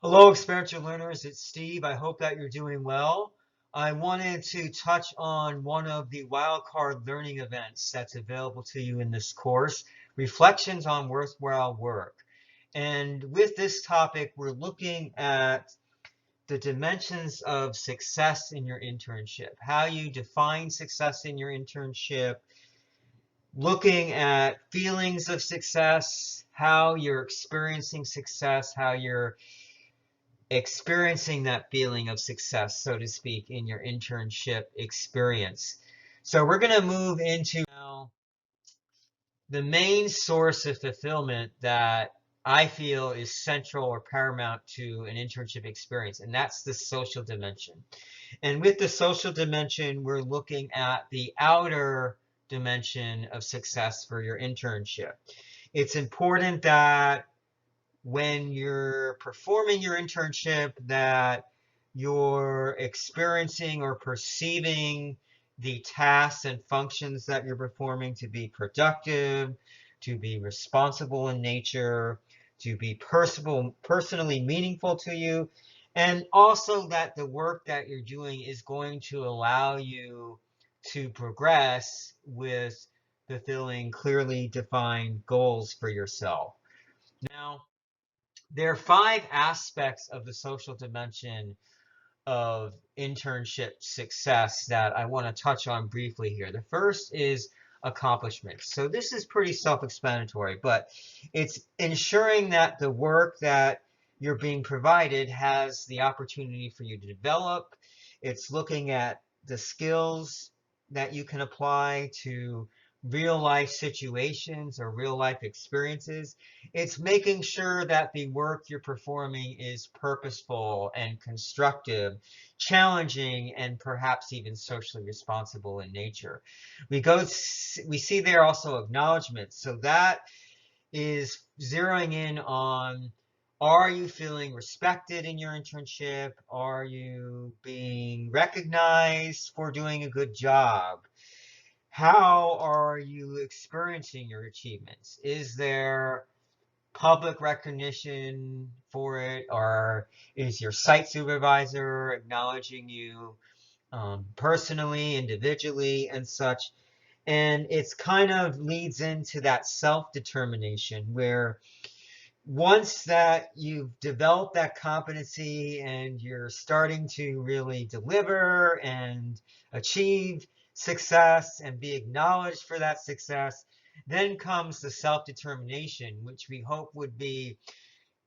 Hello, experiential learners. It's Steve. I hope that you're doing well. I wanted to touch on one of the wildcard learning events that's available to you in this course, Reflections on Worthwhile Work. And with this topic, we're looking at the dimensions of success in your internship, how you define success in your internship, looking at feelings of success, how you're experiencing success, how you're experiencing that feeling of success, so to speak, in your internship experience. So we're going to move into now the main source of fulfillment that I feel is central or paramount to an internship experience, and that's the social dimension. And with the social dimension, we're looking at the outer dimension of success for your internship. It's important that when you're performing your internship that you're experiencing or perceiving the tasks and functions that you're performing to be productive, to be responsible in nature, to be personally meaningful to you, and also that the work that you're doing is going to allow you to progress with fulfilling clearly defined goals for yourself. Now, there are five aspects of the social dimension of internship success that I want to touch on briefly here. The first is accomplishments. So this is pretty self-explanatory, but it's ensuring that the work that you're being provided has the opportunity for you to develop. It's looking at the skills that you can apply to real life situations or real life experiences. It's making sure that the work you're performing is purposeful and constructive, challenging, and perhaps even socially responsible in nature. We see there also acknowledgement. So that is zeroing in on, are you feeling respected in your internship? Are you being recognized for doing a good job? How are you experiencing your achievements? Is there public recognition for it, or is your site supervisor acknowledging you personally, individually, and such? And it's kind of leads into that self-determination where once that you've developed that competency and you're starting to really deliver and achieve success and be acknowledged for that success, then comes the self-determination, which we hope would be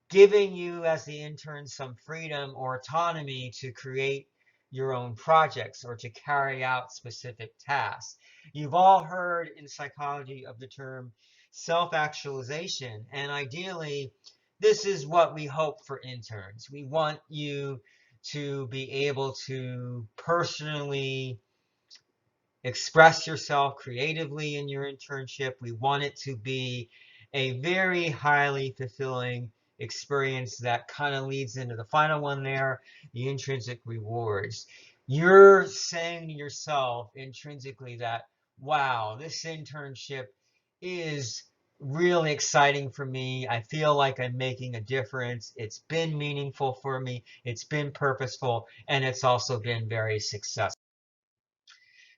giving you as the intern some freedom or autonomy to create your own projects or to carry out specific tasks. You've all heard in psychology of the term self-actualization, and ideally, this is what we hope for interns. We want you to be able to personally express yourself creatively in your internship. We want it to be a very highly fulfilling experience that kind of leads into the final one there, the intrinsic rewards. You're saying to yourself intrinsically that, wow, this internship is really exciting for me. I feel like I'm making a difference. It's been meaningful for me. It's been purposeful, and it's also been very successful.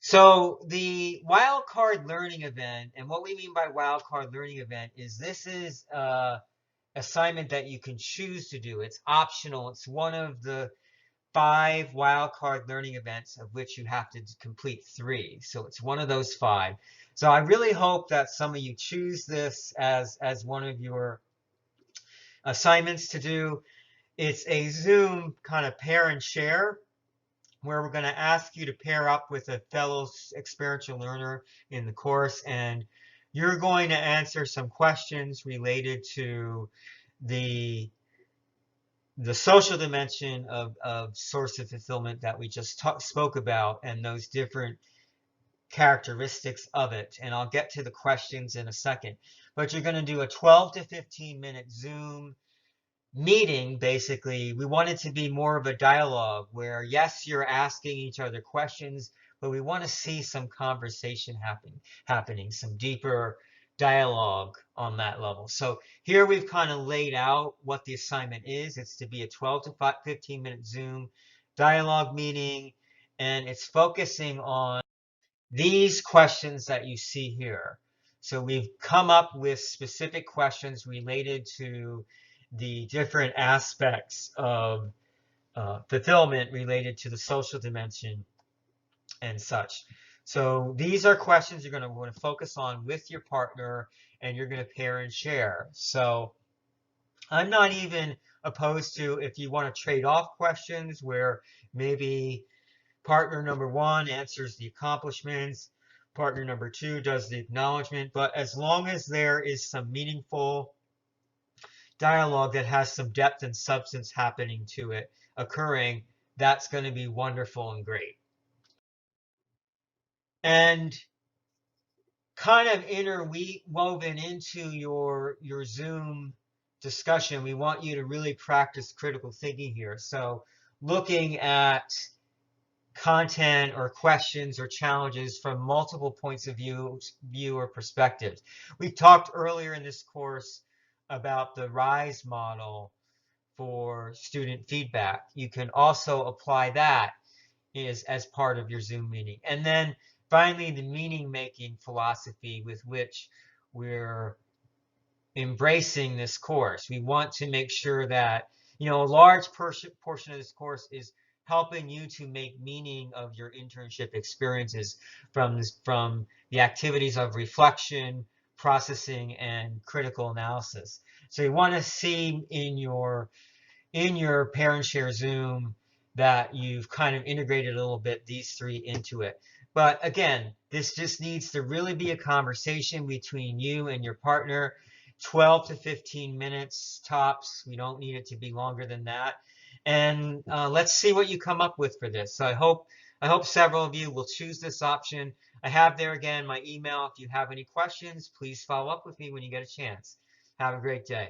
So the wildcard learning event, and what we mean by wildcard learning event is this is a assignment that you can choose to do. It's optional. It's one of the five wildcard learning events of which you have to complete three. So it's one of those five. So I really hope that some of you choose this as one of your assignments to do. It's a Zoom kind of pair and share, where we're going to ask you to pair up with a fellow experiential learner in the course, and you're going to answer some questions related to the social dimension of source of fulfillment that we just spoke about and those different characteristics of it. And I'll get to the questions in a second. But you're going to do a 12 to 15 minute Zoom meeting. Basically, we want it to be more of a dialogue where, yes, you're asking each other questions, but we want to see some conversation happening, some deeper dialogue on that level. So here we've kind of laid out what the assignment is. It's to be a 12 to 15 minute Zoom dialogue meeting, and it's focusing on these questions that you see here. So we've come up with specific questions related to the different aspects of fulfillment related to the social dimension and such. So these are questions you're going to want to focus on with your partner, and you're going to pair and share. So I'm not even opposed to if you want to trade off questions where maybe partner number one answers the accomplishments, partner number two does the acknowledgement, but as long as there is some meaningful dialogue that has some depth and substance happening to it occurring, that's going to be wonderful and great. And kind of interwoven into your Zoom discussion, we want you to really practice critical thinking here. So looking at content or questions or challenges from multiple points of view or perspectives. We talked earlier in this course about the RISE model for student feedback. You can also apply that as part of your Zoom meeting. And then finally, the meaning-making philosophy with which we're embracing this course. We want to make sure that, a large portion of this course is helping you to make meaning of your internship experiences from the activities of reflection, processing, and critical analysis. So you want to see in your pair and share Zoom that you've kind of integrated a little bit these three into it. But again, this just needs to really be a conversation between you and your partner. 12 to 15 minutes tops. We don't need it to be longer than that. And let's see what you come up with for this. So I hope several of you will choose this option. I have there again my email. If you have any questions, please follow up with me when you get a chance. Have a great day.